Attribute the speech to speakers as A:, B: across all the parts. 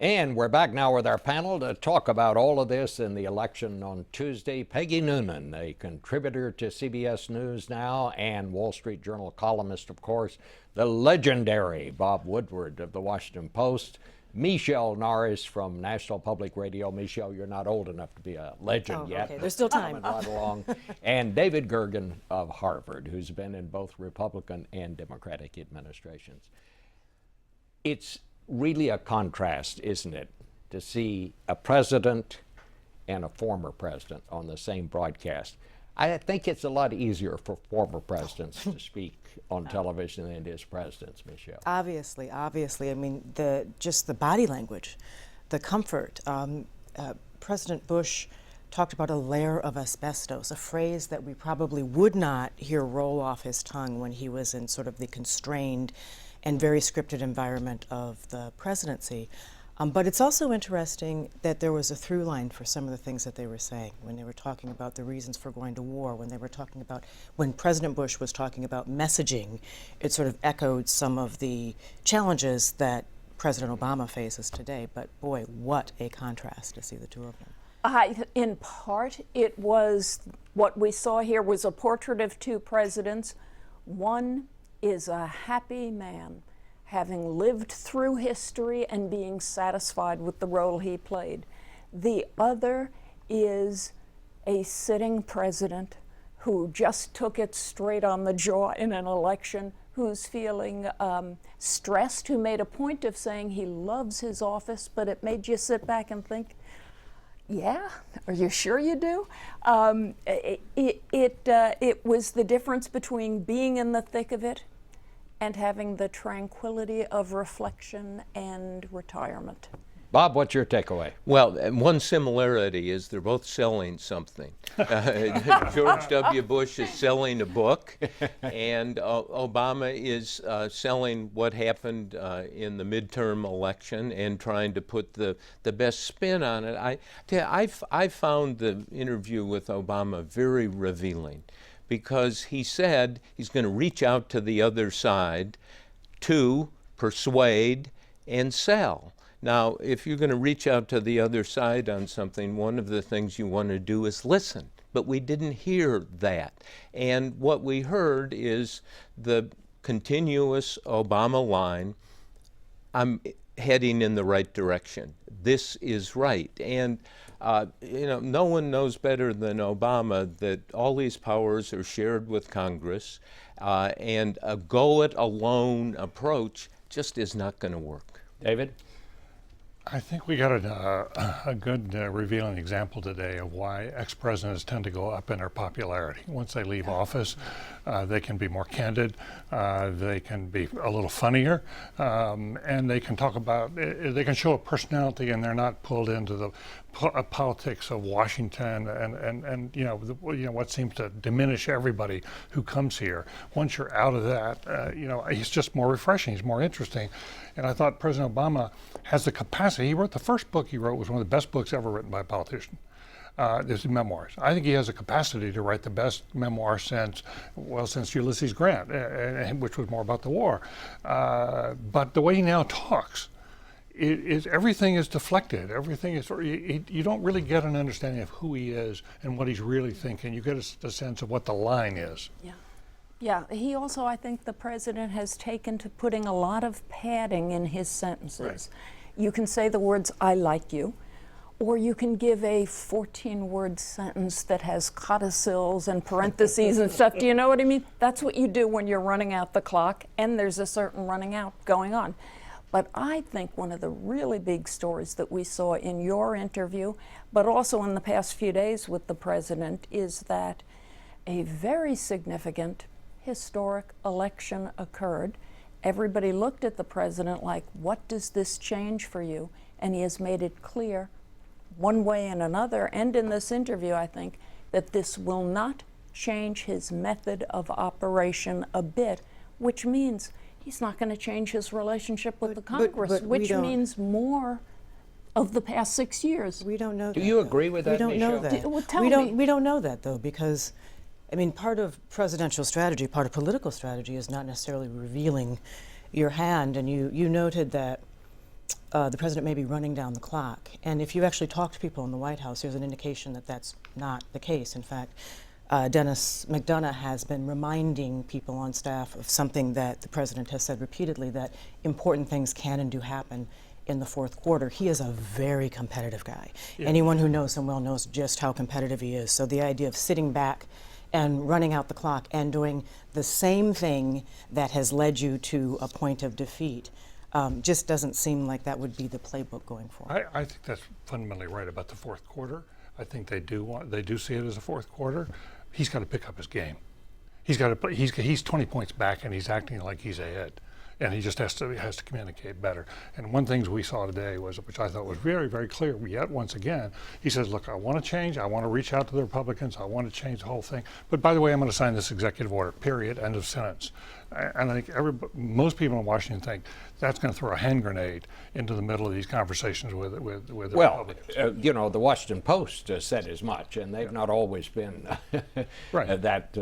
A: And we're back now with our panel to talk about all of this in the election on Tuesday. Peggy Noonan, a contributor to CBS News now and Wall Street Journal columnist, of course. The legendary Bob Woodward of the Washington Post. Michele Norris from National Public Radio. Michele, you're not old enough to be a legend yet.
B: Okay, there's still time.
A: Right along. And David Gergen of Harvard, who's been in both Republican and Democratic administrations. It's really a contrast, isn't it, to see a president and a former president on the same broadcast. I think it's a lot easier for former presidents to speak on television than it is presidents, Michele.
B: Obviously. I mean, just the body language, the comfort. President Bush talked about a layer of asbestos, a phrase that we probably would not hear roll off his tongue when he was in sort of the constrained and very scripted environment of the presidency. But it's also interesting that there was a through line for some of the things that they were saying when they were talking about the reasons for going to war, when President Bush was talking about messaging, it sort of echoed some of the challenges that President Obama faces today. But boy, what a contrast to see the two of them.
C: In part, it was what we saw here was a portrait of two presidents. One is a happy man, having lived through history and being satisfied with the role he played. The other is a sitting president who just took it straight on the jaw in an election, who's feeling stressed, who made a point of saying he loves his office, but it made you sit back and think, yeah, are you sure you do? It was the difference between being in the thick of it and having the tranquility of reflection and retirement.
A: Bob, what's your takeaway?
D: Well, one similarity is they're both selling something. George W. Bush is selling a book, and Obama is selling what happened in the midterm election and trying to put the best spin on it. I found the interview with Obama very revealing, because he said he's going to reach out to the other side to persuade and sell. Now, if you're going to reach out to the other side on something, one of the things you want to do is listen. But we didn't hear that. And what we heard is the continuous Obama line, I'm heading in the right direction. This is right. And no one knows better than Obama that all these powers are shared with Congress, and a go-it-alone approach just is not going to work.
A: David?
E: I think we got a good revealing example today of why ex-presidents tend to go up in their popularity. Once they leave office, they can be more candid, they can be a little funnier, and they can talk about, they can show a personality, and they're not pulled into the politics of Washington and what seems to diminish everybody who comes here. Once you're out of that, he's just more refreshing, he's more interesting. And I thought President Obama has the capacity. He wrote the first book he wrote was one of the best books ever written by a politician. There's memoirs. I think he has a capacity to write the best memoir since Ulysses Grant, which was more about the war. But the way he now talks, everything is deflected. Everything is you don't really get an understanding of who he is and what he's really thinking. You get a sense of what the line is.
C: Yeah, he also, I think the president has taken to putting a lot of padding in his sentences. Right. You can say the words, I like you, or you can give a 14-word sentence that has codicils and parentheses and stuff. Do you know what I mean? That's what you do when you're running out the clock, and there's a certain running out going on. But I think one of the really big stories that we saw in your interview, but also in the past few days with the president, is that a very significant historic election occurred. Everybody looked at the president like, what does this change for you? And he has made it clear, one way and another, and in this interview, I think, that this will not change his method of operation a bit, which means he's not going to change his relationship with the Congress, which means more of the past 6 years.
B: We don't know that.
A: Do you agree with that,
B: We don't know that.
C: Well, tell me.
B: We don't know that, though, because I mean, part of presidential strategy, part of political strategy is not necessarily revealing your hand. And you noted that the president may be running down the clock. And if you actually talk to people in the White House, there's an indication that that's not the case. In fact, Dennis McDonough has been reminding people on staff of something that the president has said repeatedly, that important things can and do happen in the fourth quarter. He is a very competitive guy. Yeah. Anyone who knows him well knows just how competitive he is. So the idea of sitting back and running out the clock and doing the same thing that has led you to a point of defeat just doesn't seem like that would be the playbook going forward.
E: I think that's fundamentally right about the fourth quarter. I think they do see it as a fourth quarter. He's got to pick up his game. He's 20 points back and he's acting like he's ahead. And he just has to communicate better. And one thing we saw today was, which I thought was very, very clear, yet once again, he says, look, I want to change, I want to reach out to the Republicans, I want to change the whole thing. But by the way, I'm going to sign this executive order, period, end of sentence. And I think most people in Washington think that's going to throw a hand grenade into the middle of these conversations with the Republicans.
A: You know, the Washington Post said as much, and they've not always been that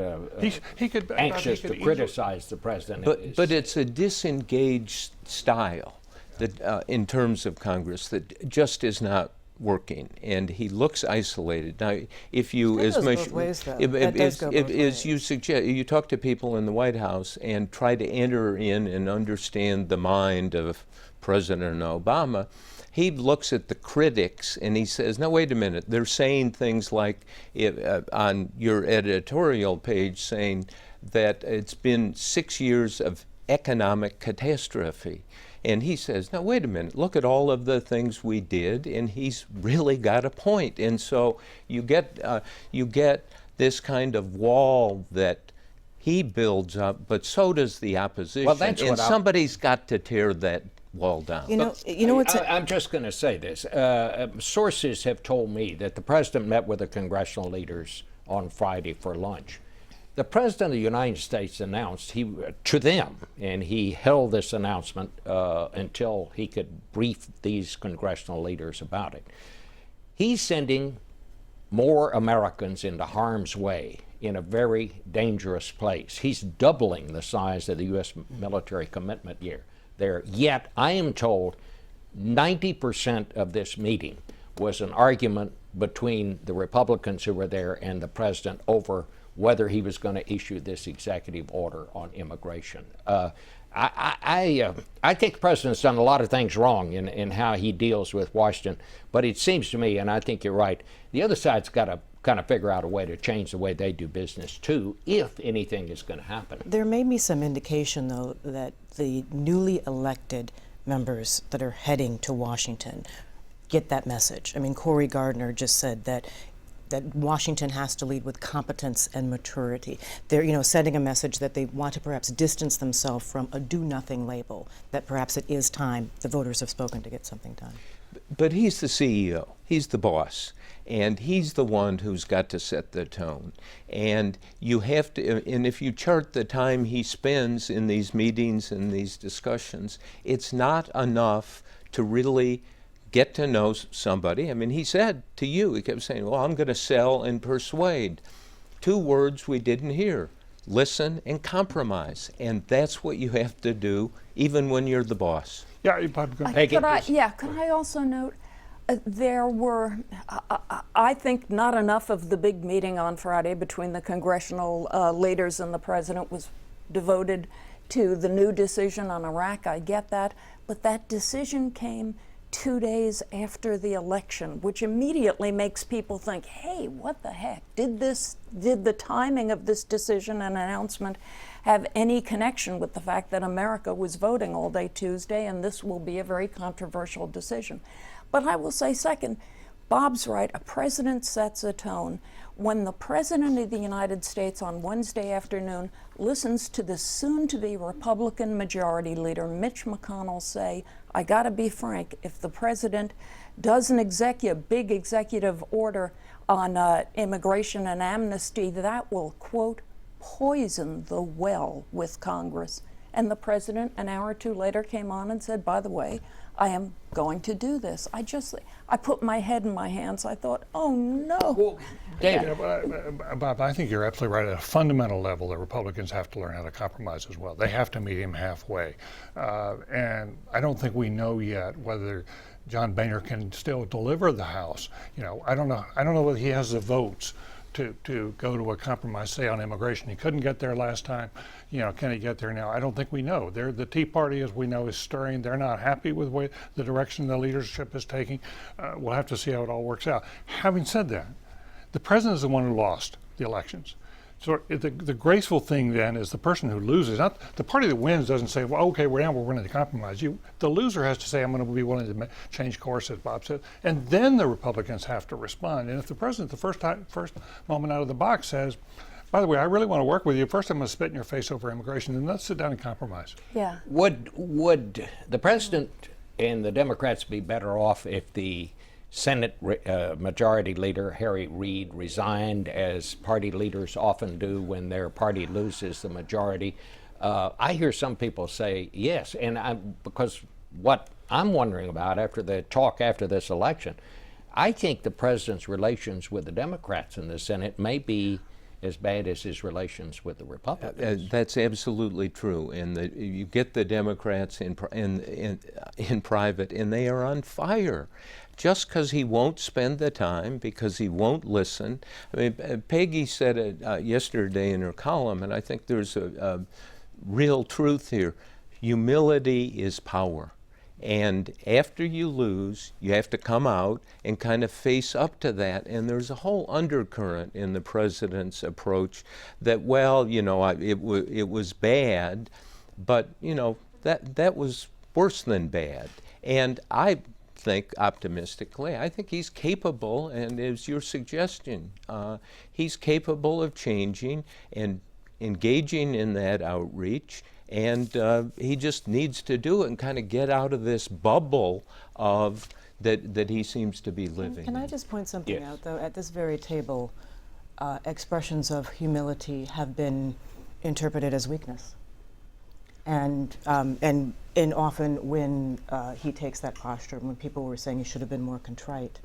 A: anxious to criticize the president.
D: But it's a disengaged style that, in terms of Congress, that just is not working, and he looks isolated. Now, if you, as you suggest, you talk to people in the White House and try to enter in and understand the mind of President Obama, he looks at the critics and he says, "No, wait a minute. They're saying things like, on your editorial page, saying that it's been 6 years of economic catastrophe." And he says, "No, wait a minute, look at all of the things we did," and he's really got a point. And so you get this kind of wall that he builds up, but so does the opposition.
A: Well, that's
D: and somebody's got to tear that wall down.
A: I'm just going to say this. Sources have told me that the president met with the congressional leaders on Friday for lunch. The President of the United States announced to them, and he held this announcement until he could brief these congressional leaders about it. He's sending more Americans into harm's way in a very dangerous place. He's doubling the size of the U.S. military commitment there. Yet, I am told 90% of this meeting was an argument between the Republicans who were there and the president over whether he was going to issue this executive order on immigration. I think the president's done a lot of things wrong in how he deals with Washington, but it seems to me, and I think you're right, the other side's got to kind of figure out a way to change the way they do business too, if anything is going to happen.
B: There may be some indication, though, that the newly elected members that are heading to Washington get that message. I mean, Cory Gardner just said that Washington has to lead with competence and maturity. They're, sending a message that they want to perhaps distance themselves from a do-nothing label, that perhaps it is time the voters have spoken to get something done.
D: But he's the CEO, he's the boss, and he's the one who's got to set the tone. And you have to, and if you chart the time he spends in these meetings and these discussions, it's not enough to really get to know somebody. I mean, he said to you, he kept saying, well, I'm going to sell and persuade. 2 words we didn't hear: listen and compromise. And that's what you have to do, even when you're the boss.
E: Yeah, Bob, go
C: ahead. Could I also note, there were, I think, not enough of the big meeting on Friday between the congressional leaders and the president was devoted to the new decision on Iraq. I get that. But that decision came 2 days after the election, which immediately makes people think, hey, what the heck? Did the timing of this decision and announcement have any connection with the fact that America was voting all day Tuesday, and this will be a very controversial decision? But I will say, second, Bob's right. A president sets a tone. When the President of the United States on Wednesday afternoon listens to the soon-to-be Republican Majority Leader Mitch McConnell say, I got to be frank, if the President does an big executive order on immigration and amnesty, that will, quote, poison the well with Congress. And the President, an hour or two later, came on and said, by the way, I am going to do this. I put my head in my hands. I thought, oh no.
A: David,
E: Bob, I think you're absolutely right. At a fundamental level, the Republicans have to learn how to compromise as well. They have to meet him halfway. And I don't think we know yet whether John Boehner can still deliver the House. I don't know whether he has the votes to go to a compromise, say, on immigration. He couldn't get there last time. Can he get there now? I don't think we know. The Tea Party, as we know, is stirring. They're not happy with the direction the leadership is taking. We'll have to see how it all works out. Having said that, the president is the one who lost the elections. So the graceful thing then is the person who loses, not the party that wins doesn't say, well, okay, we're willing to compromise. The loser has to say, I'm going to be willing to change course, as Bob said, and then the Republicans have to respond. And if the president, the first moment out of the box says, by the way, I really want to work with you, first I'm going to spit in your face over immigration, then let's sit down and compromise.
C: Yeah.
A: would the president and the Democrats be better off if the Senate Majority Leader Harry Reid resigned, as party leaders often do when their party loses the majority? I hear some people say yes, and because what I'm wondering about after the talk after this election, I think the president's relations with the Democrats in the Senate may be as bad as his relations with the Republicans.
D: That's absolutely true. And you get the Democrats in private, and they are on fire. Just because he won't spend the time, because he won't listen. I mean, Peggy said it yesterday in her column, and I think there's a real truth here. Humility is power. And after you lose, you have to come out and kind of face up to that. And there's a whole undercurrent in the president's approach that, well, it was bad, but, that was worse than bad. And I think optimistically, I think he's capable, and as your suggestion, he's capable of changing and engaging in that outreach. And he just needs to do it and kind of get out of this bubble of that he seems to be living
B: Can I
D: in.
B: just point something
A: Yes.
B: out, though? At this very table, expressions of humility have been interpreted as weakness. And often when he takes that posture, when people were saying he should have been more contrite,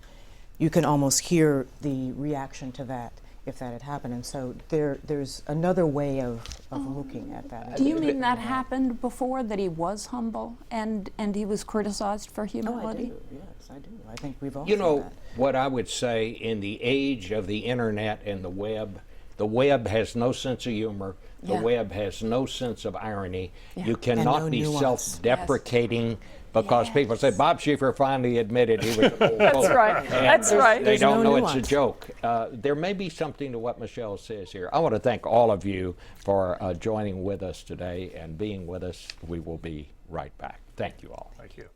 B: you can almost hear the reaction to that if that had happened. And so there's another way of looking at that.
C: Do you mean that happened before, that he was humble and he was criticized for
B: Oh, I
C: humility?
B: do. Yes, I do. I think we've all
A: You
B: seen
A: know,
B: that.
A: what I would say, in the age of the internet and the web has no sense of humor. The
C: Yeah.
A: web has no sense of irony.
C: Yeah.
A: You cannot
B: no
A: be
B: nuance.
A: self-deprecating because people say,
C: Yes.
A: Bob Schieffer finally admitted he was a
C: That's right. That's right.
A: They
B: There's
A: don't
B: no
A: know
B: nuance.
A: it's a joke. There may be something to what Michele says here. I want to thank all of you for joining with us today and being with us. We will be right back. Thank you all.
E: Thank you.